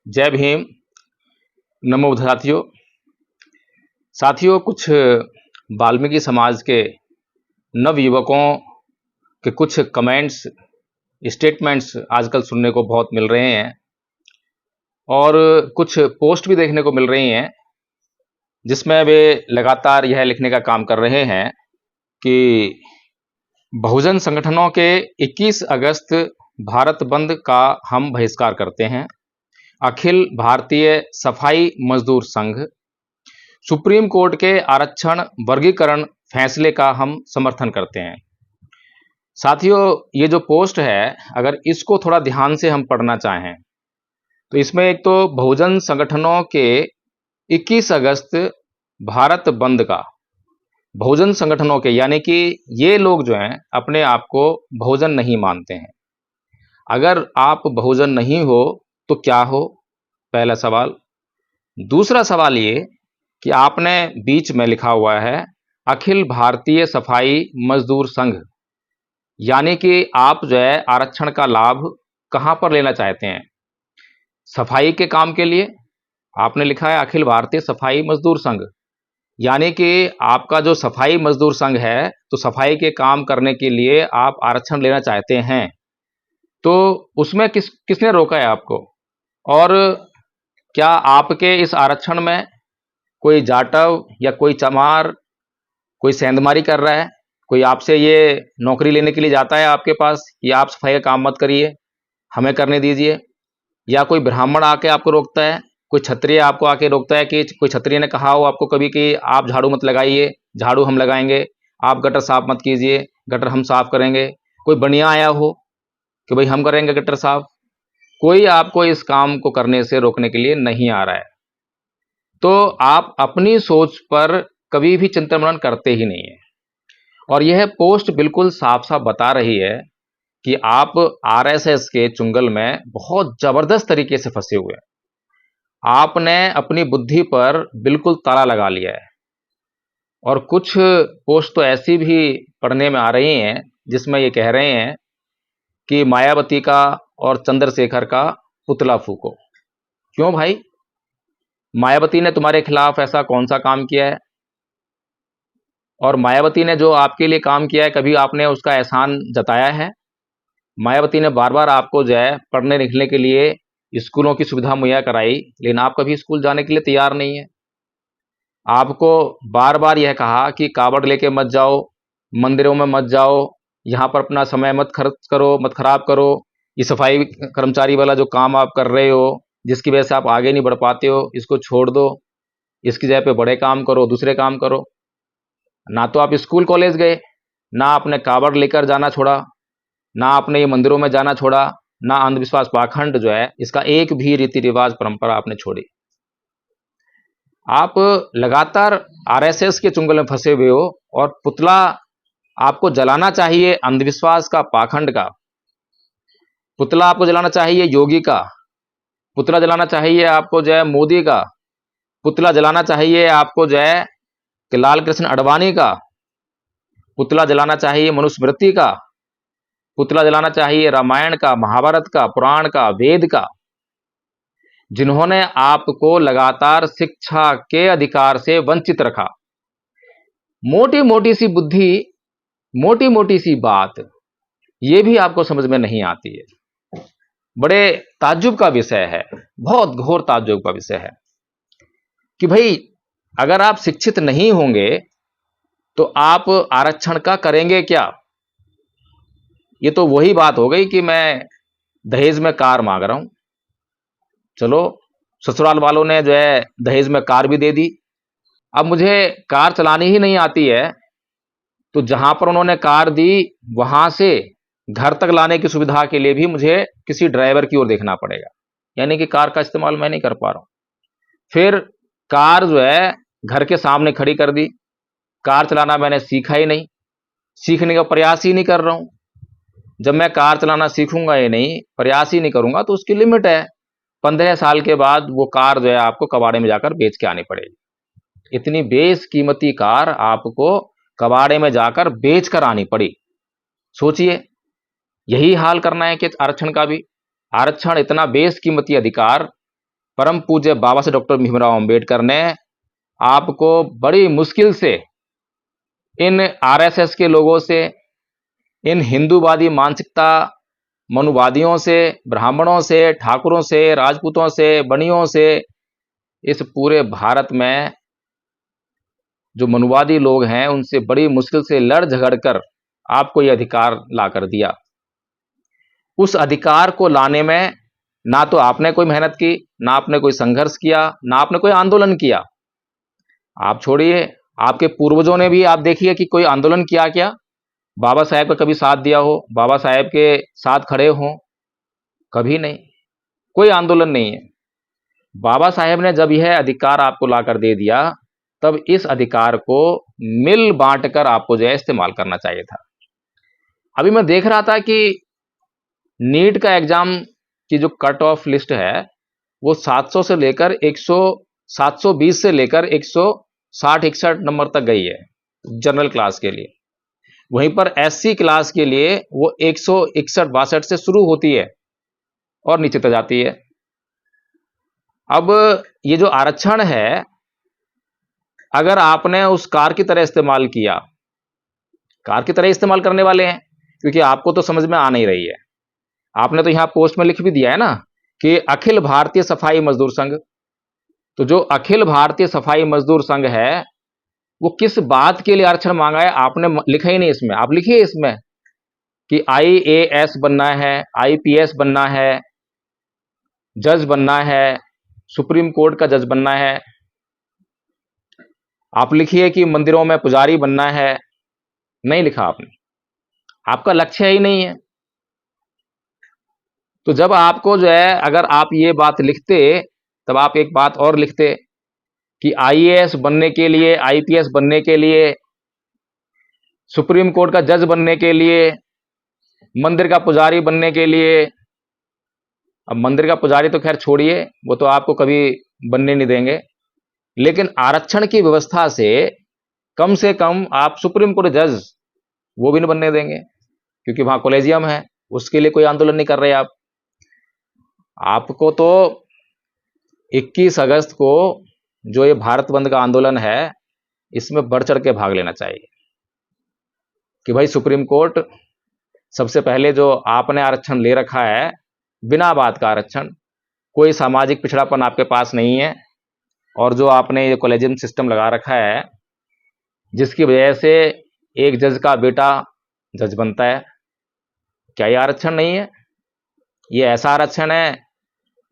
जय भीम। नमो साथियों। कुछ वाल्मीकि समाज के नवयुवकों के कुछ कमेंट्स, स्टेटमेंट्स आजकल सुनने को बहुत मिल रहे हैं और कुछ पोस्ट भी देखने को मिल रही हैं जिसमें वे लगातार यह लिखने का काम कर रहे हैं कि बहुजन संगठनों के 21 अगस्त भारत बंद का हम बहिष्कार करते हैं। अखिल भारतीय सफाई मजदूर संघ सुप्रीम कोर्ट के आरक्षण वर्गीकरण फैसले का हम समर्थन करते हैं। साथियों, ये जो पोस्ट है, अगर इसको थोड़ा ध्यान से हम पढ़ना चाहें तो इसमें एक तो बहुजन संगठनों के 21 अगस्त भारत बंद का, बहुजन संगठनों के यानी कि ये लोग जो हैं अपने आप को बहुजन नहीं मानते हैं। अगर आप बहुजन नहीं हो तो क्या हो, पहला सवाल। दूसरा सवाल ये कि आपने बीच में लिखा हुआ है अखिल भारतीय सफाई मजदूर संघ, यानी कि आप जो है आरक्षण का लाभ कहां पर लेना चाहते हैं? सफाई के काम के लिए आपने लिखा है अखिल भारतीय सफाई मजदूर संघ, यानी कि आपका जो सफाई मजदूर संघ है तो सफाई के काम करने के लिए आप आरक्षण लेना चाहते हैं। तो उसमें किसने रोका है आपको? और क्या आपके इस आरक्षण में कोई जाटव या कोई चमार, कोई सेंधमारी कर रहा है? कोई आपसे ये नौकरी लेने के लिए जाता है आपके पास या आप सफाई का काम मत करिए, हमें करने दीजिए? या कोई ब्राह्मण आके आपको रोकता है, कोई क्षत्रिय आपको आके रोकता है कि कोई क्षत्रिय ने कहा हो आपको कभी कि आप झाड़ू मत लगाइए, झाड़ू हम लगाएंगे, आप गटर साफ मत कीजिए, गटर हम साफ करेंगे? कोई बनिया आया हो कि भाई हम करेंगे गटर साफ? कोई आपको इस काम को करने से रोकने के लिए नहीं आ रहा है। तो आप अपनी सोच पर कभी भी चिंतन मनन करते ही नहीं है। और यह पोस्ट बिल्कुल साफ साफ बता रही है कि आप आरएसएस के चुंगल में बहुत जबरदस्त तरीके से फंसे हुए हैं। आपने अपनी बुद्धि पर बिल्कुल ताला लगा लिया है। और कुछ पोस्ट तो ऐसी भी पढ़ने में आ रही हैं जिसमें ये कह रहे हैं कि मायावती का और चंद्रशेखर का पुतला फूको। क्यों भाई? मायावती ने तुम्हारे खिलाफ ऐसा कौन सा काम किया है? और मायावती ने जो आपके लिए काम किया है, कभी आपने उसका एहसान जताया है? मायावती ने बार बार आपको जो है पढ़ने लिखने के लिए स्कूलों की सुविधा मुहैया कराई, लेकिन आप कभी स्कूल जाने के लिए तैयार नहीं है। आपको बार बार यह कहा कि कावड़ लेके मत जाओ, मंदिरों में मत जाओ, यहाँ पर अपना समय मत खर्च करो, मत खराब करो। ये सफाई कर्मचारी वाला जो काम आप कर रहे हो, जिसकी वजह से आप आगे नहीं बढ़ पाते हो, इसको छोड़ दो, इसकी जगह पे बड़े काम करो, दूसरे काम करो। ना तो आप स्कूल कॉलेज गए, ना आपने कावड़ लेकर जाना छोड़ा, ना आपने ये मंदिरों में जाना छोड़ा, ना अंधविश्वास पाखंड जो है इसका एक भी रीति रिवाज परंपरा आपने छोड़ी। आप लगातार आरएसएस के चुंगल में फंसे हुए हो और पुतला आपको जलाना चाहिए अंधविश्वास का, पाखंड का। पुतला आपको जलाना चाहिए योगी का, पुतला जलाना चाहिए आपको जो है मोदी का, पुतला जलाना चाहिए आपको जो है कि लाल कृष्ण अडवाणी का, पुतला जलाना चाहिए मनुस्मृति का, पुतला जलाना चाहिए रामायण का, महाभारत का, पुराण का, वेद का, जिन्होंने आपको लगातार शिक्षा के अधिकार से वंचित रखा। मोटी मोटी सी बुद्धि, मोटी मोटी सी बात, ये भी आपको समझ में नहीं आती है। बड़े ताज्जुब का विषय है, बहुत घोर ताज्जुब का विषय है कि भाई अगर आप शिक्षित नहीं होंगे तो आप आरक्षण का करेंगे क्या? ये तो वही बात हो गई कि मैं दहेज में कार मांग रहा हूं। चलो, ससुराल वालों ने जो है दहेज में कार भी दे दी। अब मुझे कार चलानी ही नहीं आती है, तो जहां पर उन्होंने कार दी वहां से घर तक लाने की सुविधा के लिए भी मुझे किसी ड्राइवर की ओर देखना पड़ेगा, यानी कि कार का इस्तेमाल मैं नहीं कर पा रहा हूं। फिर कार जो है घर के सामने खड़ी कर दी, कार चलाना मैंने सीखा ही नहीं, सीखने का प्रयास ही नहीं कर रहा हूं। जब मैं कार चलाना सीखूंगा ही नहीं, प्रयास ही नहीं करूंगा, तो उसकी लिमिट है। 15 साल के बाद वो कार जो है आपको कबाड़े में जाकर बेच के आनी पड़ेगी। इतनी बेशकीमती कार आपको कबाड़े में जाकर बेच कर आनी पड़ी। सोचिए, यही हाल करना है कि आरक्षण का भी। आरक्षण इतना बेशकीमती अधिकार परम पूज्य बाबा साहेब डॉक्टर भीमराव अंबेडकर ने आपको बड़ी मुश्किल से इन आरएसएस के लोगों से, इन हिंदूवादी मानसिकता मनुवादियों से, ब्राह्मणों से, ठाकुरों से, राजपूतों से, बनियों से, इस पूरे भारत में जो मनुवादी लोग हैं उनसे बड़ी मुश्किल से लड़ झगड़ कर आपको यह अधिकार ला कर दिया। उस अधिकार को लाने में ना तो आपने कोई मेहनत की, ना आपने कोई संघर्ष किया, ना आपने कोई आंदोलन किया। आप छोड़िए, आपके पूर्वजों ने भी आप देखिए कि कोई आंदोलन किया क्या? बाबा साहेब का कभी साथ दिया हो, बाबा साहेब के साथ खड़े हों? कभी नहीं, कोई आंदोलन नहीं है। बाबा साहेब ने जब यह अधिकार आपको लाकर दे दिया, तब इस अधिकार को मिल बांट कर आपको जो है इस्तेमाल करना चाहिए था। अभी मैं देख रहा था कि नीट का एग्जाम की जो कट ऑफ लिस्ट है वो 700 से लेकर 720 से लेकर 160-61 नंबर तक गई है जनरल क्लास के लिए। वहीं पर एससी क्लास के लिए वो 161-62 से शुरू होती है और नीचे तक जाती है। अब ये जो आरक्षण है, अगर आपने उस कार की तरह इस्तेमाल किया, कार की तरह इस्तेमाल करने वाले हैं, क्योंकि आपको तो समझ में आ नहीं रही है। आपने तो यहां पोस्ट में लिख भी दिया है ना कि अखिल भारतीय सफाई मजदूर संघ। तो जो अखिल भारतीय सफाई मजदूर संघ है वो किस बात के लिए आरक्षण मांगा है आपने लिखा ही नहीं इसमें। आप लिखिए इसमें कि आईएएस बनना है, आईपीएस बनना है, जज बनना है, सुप्रीम कोर्ट का जज बनना है। आप लिखिए कि मंदिरों में पुजारी बनना है। नहीं लिखा आपने, आपका लक्ष्य ही नहीं है। तो जब आपको जो है, अगर आप ये बात लिखते तब आप एक बात और लिखते कि आईएएस बनने के लिए, आईपीएस बनने के लिए, सुप्रीम कोर्ट का जज बनने के लिए, मंदिर का पुजारी बनने के लिए। अब मंदिर का पुजारी तो खैर छोड़िए, वो तो आपको कभी बनने नहीं देंगे, लेकिन आरक्षण की व्यवस्था से कम आप सुप्रीम कोर्ट जज वो भी नहीं बनने देंगे, क्योंकि वहां कॉलेजियम है, उसके लिए कोई आंदोलन नहीं कर रहे आप। आपको तो 21 अगस्त को जो ये भारत बंद का आंदोलन है, इसमें बढ़ चढ़ के भाग लेना चाहिए कि भाई सुप्रीम कोर्ट, सबसे पहले जो आपने आरक्षण ले रखा है बिना बात का आरक्षण, कोई सामाजिक पिछड़ापन आपके पास नहीं है, और जो आपने ये कॉलेजियम सिस्टम लगा रखा है जिसकी वजह से एक जज का बेटा जज बनता है, क्या ये आरक्षण नहीं है? ये ऐसा आरक्षण है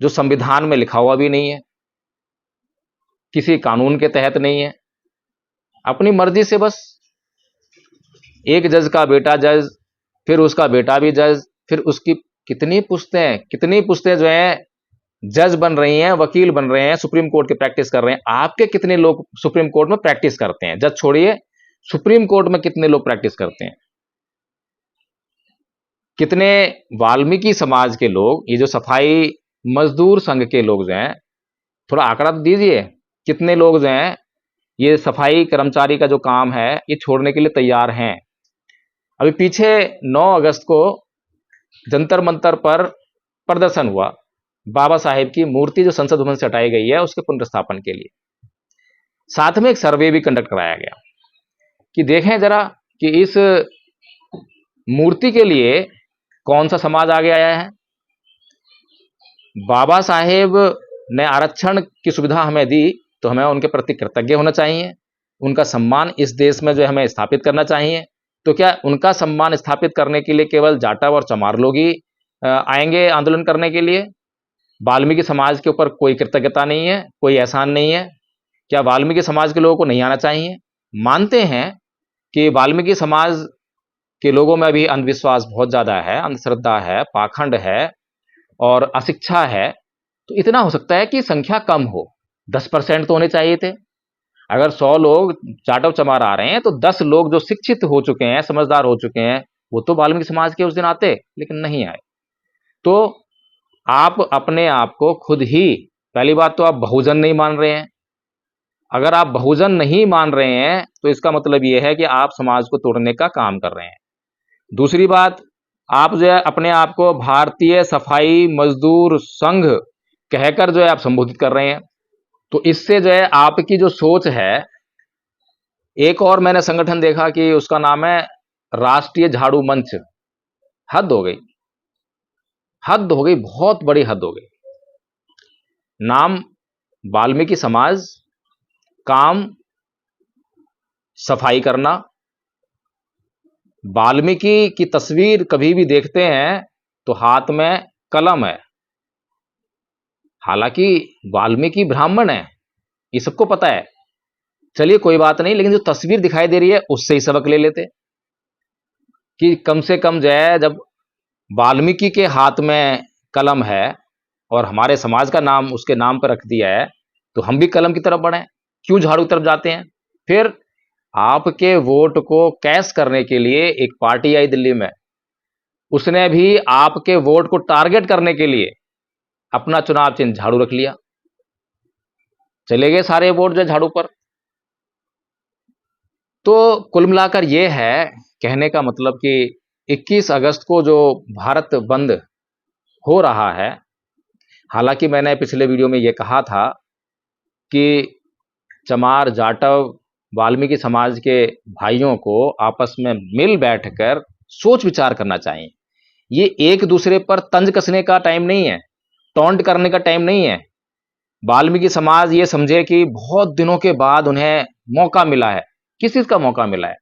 जो संविधान में लिखा हुआ भी नहीं है, किसी कानून के तहत नहीं है। अपनी मर्जी से बस एक जज का बेटा जज, फिर उसका बेटा भी जज, फिर उसकी कितनी पुश्तें जो हैं जज बन रही हैं, वकील बन रहे हैं, सुप्रीम कोर्ट की प्रैक्टिस कर रहे हैं। आपके कितने लोग सुप्रीम कोर्ट में प्रैक्टिस करते हैं? जज छोड़िए, सुप्रीम कोर्ट में कितने लोग प्रैक्टिस करते हैं? कितने वाल्मीकि समाज के लोग, ये जो सफाई मजदूर संघ के लोग जो हैं, थोड़ा आंकड़ा तो दीजिए, कितने लोग जो हैं ये सफाई कर्मचारी का जो काम है ये छोड़ने के लिए तैयार हैं? अभी पीछे 9 अगस्त को जंतर मंतर पर प्रदर्शन हुआ, बाबा साहेब की मूर्ति जो संसद भवन से हटाई गई है उसके पुनर्स्थापन के लिए। साथ में एक सर्वे भी कंडक्ट कराया गया कि देखें जरा कि इस मूर्ति के लिए कौन सा समाज आगे आया है। बाबा साहेब ने आरक्षण की सुविधा हमें दी तो हमें उनके प्रति कृतज्ञ होना चाहिए, उनका सम्मान इस देश में जो हमें स्थापित करना चाहिए। तो क्या उनका सम्मान स्थापित करने के लिए केवल जाटव और चमार लोग ही आएंगे आंदोलन करने के लिए? वाल्मीकि समाज के ऊपर कोई कृतज्ञता नहीं है, कोई एहसान नहीं है? क्या वाल्मीकि समाज के लोगों को नहीं आना चाहिए? मानते हैं कि वाल्मीकि समाज के लोगों में अभी अंधविश्वास बहुत ज्यादा है, अंधश्रद्धा है, पाखंड है और अशिक्षा है। तो इतना हो सकता है कि संख्या कम हो, 10% तो होने चाहिए थे। अगर 100 लोग जाटव चमार आ रहे हैं तो 10 लोग जो शिक्षित हो चुके हैं, समझदार हो चुके हैं, वो तो वाल्मीकि समाज के उस दिन आते, लेकिन नहीं आए। तो आप अपने आप को खुद ही, पहली बात तो आप बहुजन नहीं मान रहे हैं। अगर आप बहुजन नहीं मान रहे हैं तो इसका मतलब यह है कि आप समाज को तोड़ने का काम कर रहे हैं। दूसरी बात, आप जो है अपने आप को भारतीय सफाई मजदूर संघ कहकर जो है आप संबोधित कर रहे हैं। तो इससे जो है आपकी जो सोच है, एक और मैंने संगठन देखा कि उसका नाम है राष्ट्रीय झाड़ू मंच। हद हो गई, हद हो गई, बहुत बड़ी हद हो गई। नाम वाल्मीकि समाज, काम सफाई करना। वाल्मीकि की तस्वीर कभी भी देखते हैं तो हाथ में कलम है। हालांकि वाल्मीकि ब्राह्मण है, ये सबको पता है। चलिए कोई बात नहीं, लेकिन जो तस्वीर दिखाई दे रही है उससे ही सबक ले लेते कि कम से कम जो है, जब वाल्मीकि के हाथ में कलम है और हमारे समाज का नाम उसके नाम पर रख दिया है, तो हम भी कलम की तरफ बढ़े, क्यों झाड़ू की तरफ जाते हैं? फिर आपके वोट को कैश करने के लिए एक पार्टी आई दिल्ली में, उसने भी आपके वोट को टारगेट करने के लिए अपना चुनाव चिन्ह झाड़ू रख लिया। चले गए सारे वोट जो झाड़ू पर। तो कुल मिलाकर यह है, कहने का मतलब कि 21 अगस्त को जो भारत बंद हो रहा है, हालांकि मैंने पिछले वीडियो में यह कहा था कि चमार, जाटव, वाल्मीकि समाज के भाइयों को आपस में मिल बैठकर सोच विचार करना चाहिए। ये एक दूसरे पर तंज कसने का टाइम नहीं है, टॉन्ट करने का टाइम नहीं है। वाल्मीकि समाज ये समझे कि बहुत दिनों के बाद उन्हें मौका मिला है। किस चीज का मौका मिला है?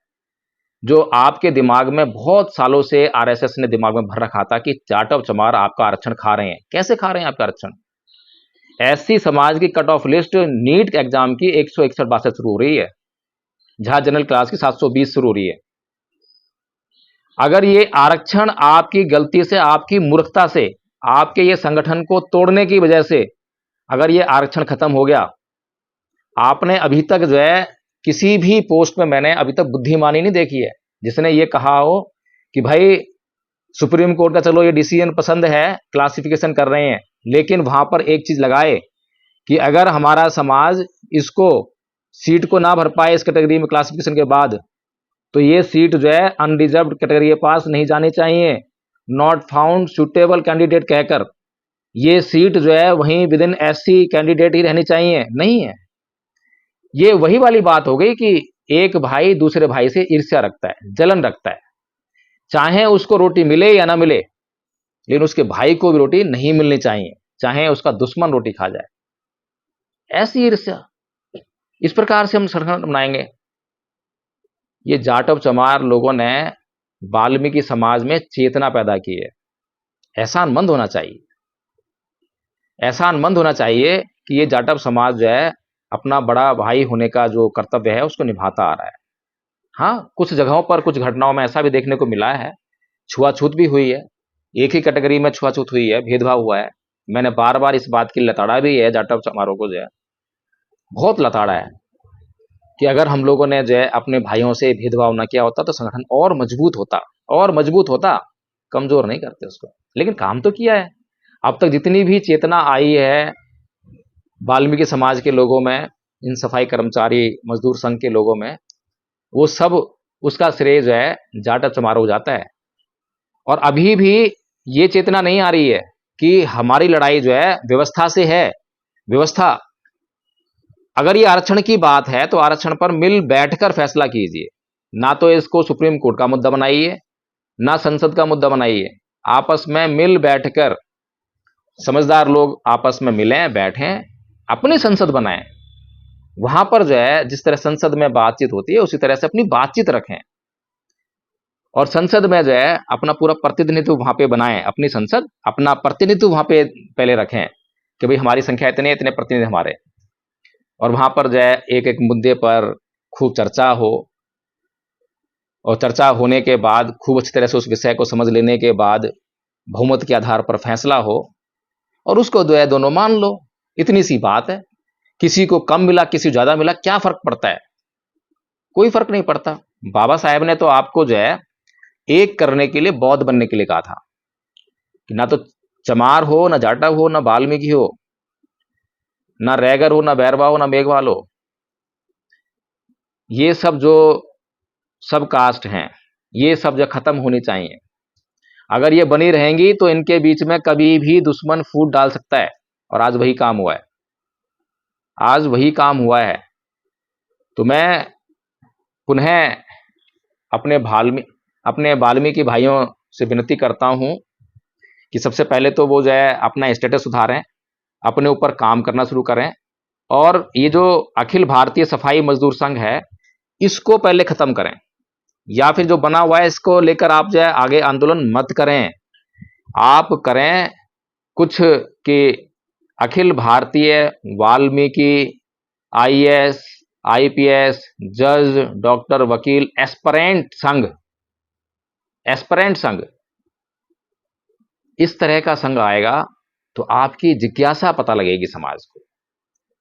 जो आपके दिमाग में बहुत सालों से आरएसएस ने दिमाग में भर रखा था कि जाटव चमार आपका आरक्षण खा रहे हैं। कैसे खा रहे हैं आपका आरक्षण? एससी समाज की cut off list NEET exam की 161 बात से शुरू हो रही है, जहां जनरल क्लास की 720 शुरू हो रही है। अगर ये आरक्षण आपकी गलती से, आपकी मूर्खता से, आपके ये संगठन को तोड़ने की वजह से अगर ये आरक्षण खत्म हो गया, आपने अभी तक जो है किसी भी पोस्ट में मैंने अभी तक बुद्धिमानी नहीं देखी है जिसने ये कहा हो कि भाई सुप्रीम कोर्ट का चलो ये डिसीजन पसंद है, क्लासिफिकेशन कर रहे हैं, लेकिन वहां पर एक चीज लगाए कि अगर हमारा समाज इसको सीट को ना भर पाए इस कैटेगरी में क्लासिफिकेशन के बाद, तो ये सीट जो है अनरिजर्व कैटेगरी के पास नहीं जानी चाहिए, नॉट फाउंड सुटेबल कैंडिडेट कहकर ये सीट जो है वहीं विद इन एससी कैंडिडेट ही रहनी चाहिए। नहीं है, ये वही वाली बात हो गई कि एक भाई दूसरे भाई से ईर्ष्या रखता है, जलन रखता है, चाहे उसको रोटी मिले या ना मिले, लेकिन उसके भाई को भी रोटी नहीं मिलनी चाहिए, चाहे उसका दुश्मन रोटी खा जाए। ऐसी ईर्ष्या, इस प्रकार से हम संगठन बनाएंगे। ये जाटव चमार लोगों ने वाल्मीकि समाज में चेतना पैदा की है। एहसानमंद होना चाहिए, एहसानमंद होना चाहिए कि ये जाटव समाज जो है अपना बड़ा भाई होने का जो कर्तव्य है उसको निभाता आ रहा है। हाँ, कुछ जगहों पर, कुछ घटनाओं में ऐसा भी देखने को मिला है, छुआछूत भी हुई है, एक ही कैटेगरी में छुआछूत हुई है, भेदभाव हुआ है। मैंने बार बार इस बात की लताड़ा भी है जाटव चमारों को, जो है बहुत लताड़ा है कि अगर हम लोगों ने जो है अपने भाइयों से भेदभाव न किया होता तो संगठन और मजबूत होता, और मजबूत होता, कमजोर नहीं करते उसको। लेकिन काम तो किया है। अब तक जितनी भी चेतना आई है वाल्मीकि समाज के लोगों में, इन सफाई कर्मचारी मजदूर संघ के लोगों में, वो सब, उसका श्रेय जो है जाटव चमारों को जाता है। और अभी भी ये चेतना नहीं आ रही है कि हमारी लड़ाई जो है व्यवस्था से है। व्यवस्था, अगर ये आरक्षण की बात है तो आरक्षण पर मिल बैठकर फैसला कीजिए, ना तो इसको सुप्रीम कोर्ट का मुद्दा बनाइए, ना संसद का मुद्दा बनाइए। आपस में मिल बैठकर समझदार लोग आपस में मिलें, बैठें, अपनी संसद बनाएं। वहां पर जो है जिस तरह संसद में बातचीत होती है उसी तरह से अपनी बातचीत रखें, और संसद में जो है अपना पूरा प्रतिनिधित्व वहां पे बनाएं। अपनी संसद, अपना प्रतिनिधित्व वहां पे पहले रखें कि भाई हमारी संख्या इतने इतने प्रतिनिधि हमारे, और वहां पर जो है एक एक मुद्दे पर खूब चर्चा हो, और चर्चा होने के बाद खूब अच्छी तरह से उस विषय को समझ लेने के बाद बहुमत के आधार पर फैसला हो, और उसको जो है दोनों मान लो। इतनी सी बात है। किसी को कम मिला, किसी को ज्यादा मिला, क्या फर्क पड़ता है? कोई फर्क नहीं पड़ता। बाबा साहेब ने तो आपको जो है एक करने के लिए, बौद्ध बनने के लिए कहा था कि ना तो चमार हो, ना जाटव हो, ना वाल्मीकि हो, ना रैगर हो, ना बैरवा हो, ना मेघवाल हो। ये सब जो सब कास्ट हैं, ये सब जो खत्म होनी चाहिए। अगर ये बनी रहेंगी तो इनके बीच में कभी भी दुश्मन फूट डाल सकता है। और आज वही काम हुआ है, आज वही काम हुआ है। तो मैं पुनः अपने वाल्मीकि भाइयों से विनती करता हूं कि सबसे पहले तो वो जो है अपना स्टेटस सुधारें, अपने ऊपर काम करना शुरू करें, और ये जो अखिल भारतीय सफाई मजदूर संघ है इसको पहले खत्म करें, या फिर जो बना हुआ है इसको लेकर आप जो है आगे आंदोलन मत करें। आप करें कुछ कि अखिल भारतीय वाल्मीकि आईएएस, आईपीएस, जज, डॉक्टर, वकील, एस्पिरेंट संघ, इस तरह का संघ आएगा तो आपकी जिज्ञासा पता लगेगी समाज को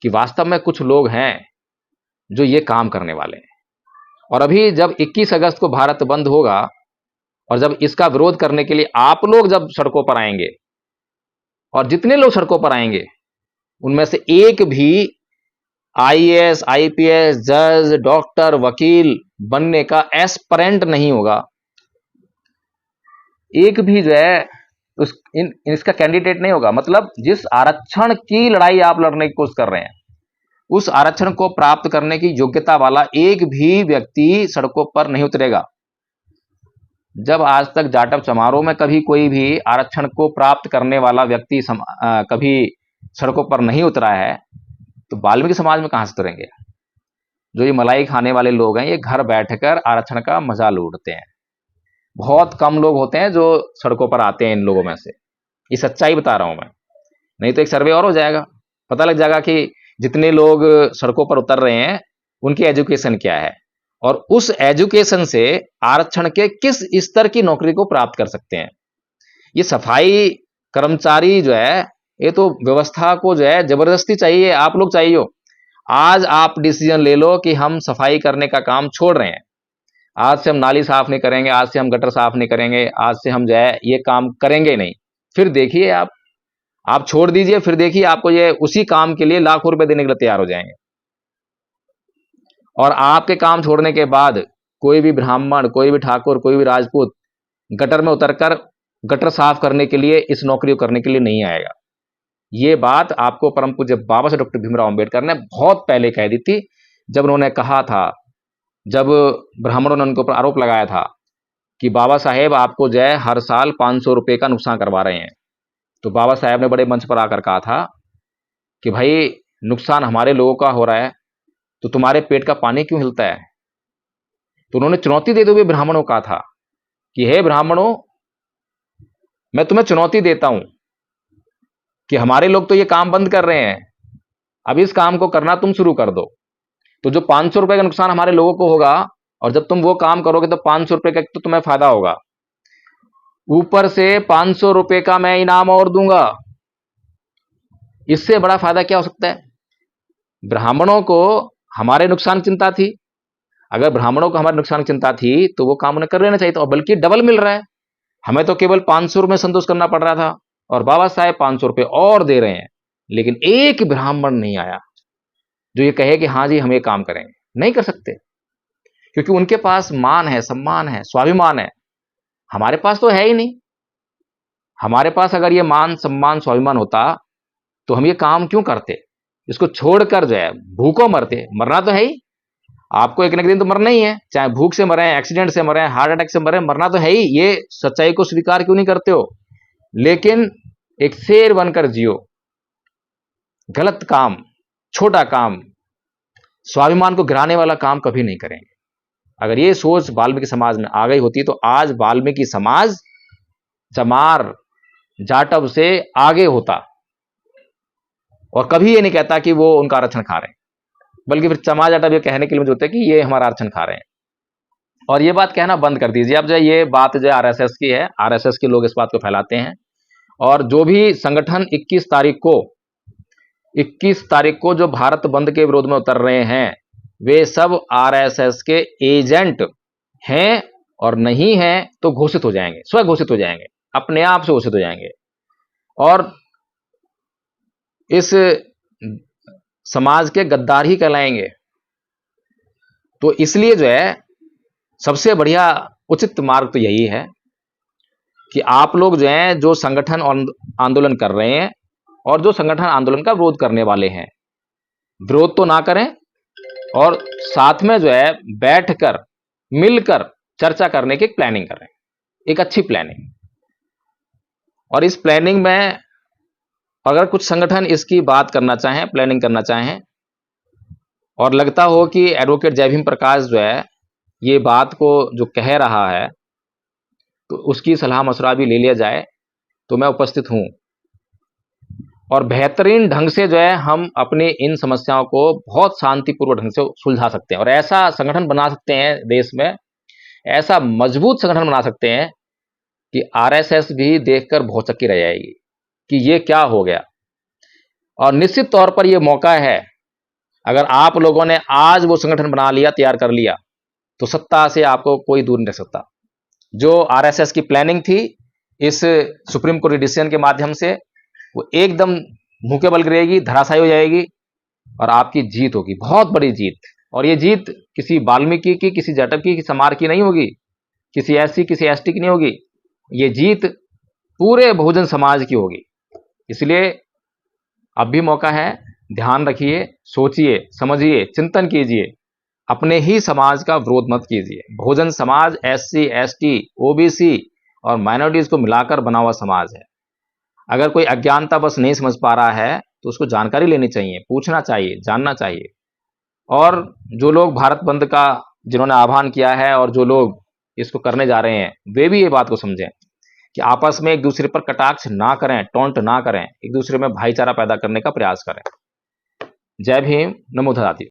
कि वास्तव में कुछ लोग हैं जो ये काम करने वाले हैं। और अभी जब 21 अगस्त को भारत बंद होगा और जब इसका विरोध करने के लिए आप लोग जब सड़कों पर आएंगे, और जितने लोग सड़कों पर आएंगे उनमें से एक भी आईएएस, आईपीएस, जज, डॉक्टर, वकील बनने का एस्पिरेंट नहीं होगा, एक भी जो है इसका कैंडिडेट नहीं होगा। मतलब जिस आरक्षण की लड़ाई आप लड़ने की कोशिश कर रहे हैं, उस आरक्षण को प्राप्त करने की योग्यता वाला एक भी व्यक्ति सड़कों पर नहीं उतरेगा। जब आज तक जाटव समारोह में कभी कोई भी आरक्षण को प्राप्त करने वाला व्यक्ति कभी सड़कों पर नहीं उतरा है, तो वाल्मीकि समाज में कहां से उतरेंगे? जो ये मलाई खाने वाले लोग हैं, ये घर बैठकर आरक्षण का मजा लूटते हैं। बहुत कम लोग होते हैं जो सड़कों पर आते हैं इन लोगों में से, ये सच्चाई बता रहा हूं मैं। नहीं तो एक सर्वे और हो जाएगा, पता लग जाएगा कि जितने लोग सड़कों पर उतर रहे हैं उनकी एजुकेशन क्या है, और उस एजुकेशन से आरक्षण के किस स्तर की नौकरी को प्राप्त कर सकते हैं। ये सफाई कर्मचारी जो है, ये तो व्यवस्था को जो है जबरदस्ती चाहिए, आप लोग चाहिए। आज आप डिसीजन ले लो कि हम सफाई करने का काम छोड़ रहे हैं, आज से हम नाली साफ नहीं करेंगे, आज से हम गटर साफ नहीं करेंगे, आज से हम जो है ये काम करेंगे नहीं। फिर देखिए आप छोड़ दीजिए, फिर देखिए आपको ये उसी काम के लिए लाखों रुपए देने के लिए तैयार हो जाएंगे। और आपके काम छोड़ने के बाद कोई भी ब्राह्मण, कोई भी ठाकुर, कोई भी राजपूत गटर में उतरकर गटर साफ करने के लिए, इस नौकरी को करने के लिए नहीं आएगा। ये बात आपको परम पूज्य बाबा साहब डॉक्टर भीमराव अंबेडकर ने बहुत पहले कह दी थी, जब उन्होंने कहा था, जब ब्राह्मणों ने उनके ऊपर आरोप लगाया था कि बाबा साहेब आपको जो है हर साल 500 रुपए का नुकसान करवा रहे हैं। तो बाबा साहेब ने बड़े मंच पर आकर कहा था कि भाई नुकसान हमारे लोगों का हो रहा है तो तुम्हारे पेट का पानी क्यों हिलता है। तो उन्होंने चुनौती देते हुए ब्राह्मणों को कहा था कि हे ब्राह्मणों, मैं तुम्हें चुनौती देता हूं कि हमारे लोग तो ये काम बंद कर रहे हैं, अब इस काम को करना तुम शुरू कर दो। तो जो 500 रुपए का नुकसान हमारे लोगों को होगा, और जब तुम वो काम करोगे तो 500 रुपए का तो तुम्हें फायदा होगा, ऊपर से 500 रुपए का मैं इनाम और दूंगा। इससे बड़ा फायदा क्या हो सकता है? ब्राह्मणों को हमारे नुकसान की चिंता थी, अगर ब्राह्मणों को हमारे नुकसान की चिंता थी तो वो काम उन्हें कर लेना चाहिए था, और बल्कि डबल मिल रहा है। हमें तो केवल 500 रुपए संतोष करना पड़ रहा था, और बाबा साहेब 500 रुपए और दे रहे हैं। लेकिन एक ब्राह्मण नहीं आया जो ये कहे कि हाँ जी हम ये काम करेंगे। नहीं कर सकते, क्योंकि उनके पास मान है, सम्मान है, स्वाभिमान है। हमारे पास तो है ही नहीं। हमारे पास अगर ये मान, सम्मान, स्वाभिमान होता तो हम ये काम क्यों करते? इसको छोड़कर जो है भूखों मरते। मरना तो है ही, आपको एक न एक दिन तो मरना ही है, चाहे भूख से मरे, एक्सीडेंट से मरे, हार्ट अटैक से मरे, मरना तो है ही। ये सच्चाई को स्वीकार क्यों नहीं करते हो? लेकिन एक शेर बनकर जियो, गलत काम, छोटा काम, स्वाभिमान को गिराने वाला काम कभी नहीं करेंगे। अगर ये सोच वाल्मीकि समाज में आ गई होती तो आज वाल्मीकि समाज चमार, जाटव से आगे होता, और कभी ये नहीं कहता कि वो उनका आरक्षण खा रहे हैं, बल्कि फिर चमार जाटव ये कहने के लिए होते कि ये हमारा आरक्षण खा रहे हैं। और ये बात कहना बंद कर दीजिए। अब जो ये बात जो आरएसएस की है, आरएसएस के लोग इस बात को फैलाते हैं, और जो भी संगठन 21 तारीख को जो भारत बंद के विरोध में उतर रहे हैं, वे सब आरएसएस के एजेंट हैं, और नहीं हैं तो घोषित हो जाएंगे, स्वयं घोषित हो जाएंगे, अपने आप से घोषित हो जाएंगे, और इस समाज के गद्दार ही कहलाएंगे। तो इसलिए जो है सबसे बढ़िया उचित मार्ग तो यही है कि आप लोग जो हैं, जो संगठन आंदोलन कर रहे हैं, और जो संगठन आंदोलन का विरोध करने वाले हैं, विरोध तो ना करें और साथ में जो है बैठकर मिलकर चर्चा करने की एक प्लानिंग करें, एक अच्छी प्लानिंग। और इस प्लानिंग में अगर कुछ संगठन इसकी बात करना चाहें, प्लानिंग करना चाहें, और लगता हो कि एडवोकेट जय भीम प्रकाश जो है ये बात को जो कह रहा है तो उसकी सलाह मशवरा भी ले लिया जाए, तो मैं उपस्थित हूं। और बेहतरीन ढंग से जो है हम अपनी इन समस्याओं को बहुत शांतिपूर्वक ढंग से सुलझा सकते हैं और ऐसा संगठन बना सकते हैं देश में, ऐसा मजबूत संगठन बना सकते हैं कि आरएसएस भी देखकर भौचक्की रह जाएगी कि ये क्या हो गया। और निश्चित तौर पर यह मौका है, अगर आप लोगों ने आज वो संगठन बना लिया, तैयार कर लिया, तो सत्ता से आपको कोई दूर नहीं रख सकता। जो आरएसएस की प्लानिंग थी इस सुप्रीम कोर्ट डिसीजन के माध्यम से, वो एकदम मुंह के बल गिरेगी, धराशायी हो जाएगी और आपकी जीत होगी, बहुत बड़ी जीत। और ये जीत किसी वाल्मीकि की, किसी जाटव की, किसी समार की नहीं होगी, किसी एससी किसी एसटी की नहीं होगी, ये जीत पूरे बहुजन समाज की होगी। इसलिए अब भी मौका है, ध्यान रखिए, सोचिए, समझिए, चिंतन कीजिए, अपने ही समाज का विरोध मत कीजिए। Bahujan Samaj SC ST OBC और माइनॉरिटीज को मिलाकर बना हुआ समाज है। अगर कोई अज्ञानता बस नहीं समझ पा रहा है तो उसको जानकारी लेनी चाहिए, पूछना चाहिए, जानना चाहिए। और जो लोग भारत बंद का जिन्होंने आह्वान किया है और जो लोग इसको करने जा रहे हैं, वे भी ये बात को समझें कि आपस में एक दूसरे पर कटाक्ष ना करें, टोंट ना करें, एक दूसरे में भाईचारा पैदा करने का प्रयास करें। जय भीम, नमो धराती।